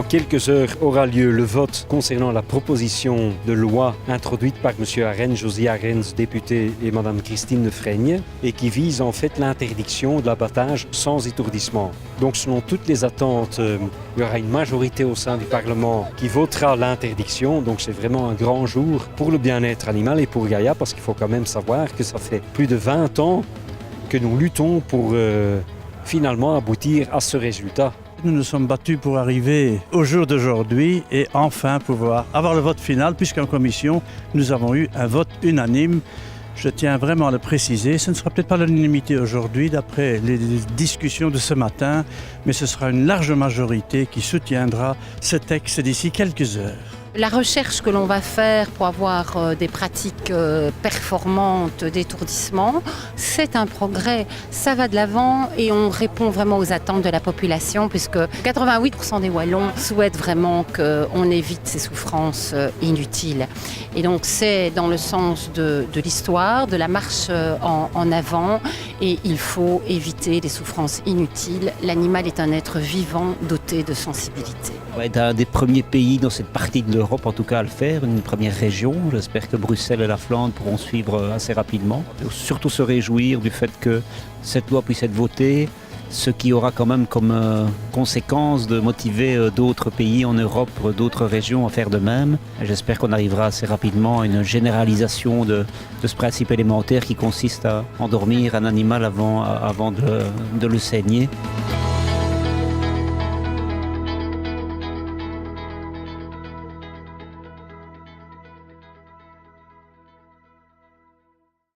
quelques heures aura lieu le vote concernant la proposition de loi introduite par M. Arens, Josie Arens, député, et Mme Christine de Freigne, et qui vise en fait l'interdiction de l'abattage sans étourdissement. Donc selon toutes les attentes, il y aura une majorité au sein du Parlement qui votera l'interdiction. Donc c'est vraiment un grand jour pour le bien-être animal et pour Gaïa, parce qu'il faut quand même savoir que ça fait plus de 20 ans que nous luttons pour finalement aboutir à ce résultat. Nous nous sommes battus pour arriver au jour d'aujourd'hui et enfin pouvoir avoir le vote final, puisqu'en commission, nous avons eu un vote unanime. Je tiens vraiment à le préciser, ce ne sera peut-être pas l'unanimité aujourd'hui d'après les discussions de ce matin, mais ce sera une large majorité qui soutiendra ce texte d'ici quelques heures. La recherche que l'on va faire pour avoir des pratiques performantes d'étourdissement, c'est un progrès. Ça va de l'avant et on répond vraiment aux attentes de la population, puisque 88% des Wallons souhaitent vraiment qu'on évite ces souffrances inutiles. Et donc c'est dans le sens de l'histoire, de la marche en avant, et il faut éviter les souffrances inutiles. L'animal est un être vivant doté de sensibilité. On va être un des premiers pays dans cette partie de l'Europe, en tout cas, à le faire, une première région. J'espère que Bruxelles et la Flandre pourront suivre assez rapidement. Et surtout se réjouir du fait que cette loi puisse être votée, ce qui aura quand même comme conséquence de motiver d'autres pays en Europe, d'autres régions à faire de même. Et j'espère qu'on arrivera assez rapidement à une généralisation de ce principe élémentaire qui consiste à endormir un animal avant de le saigner.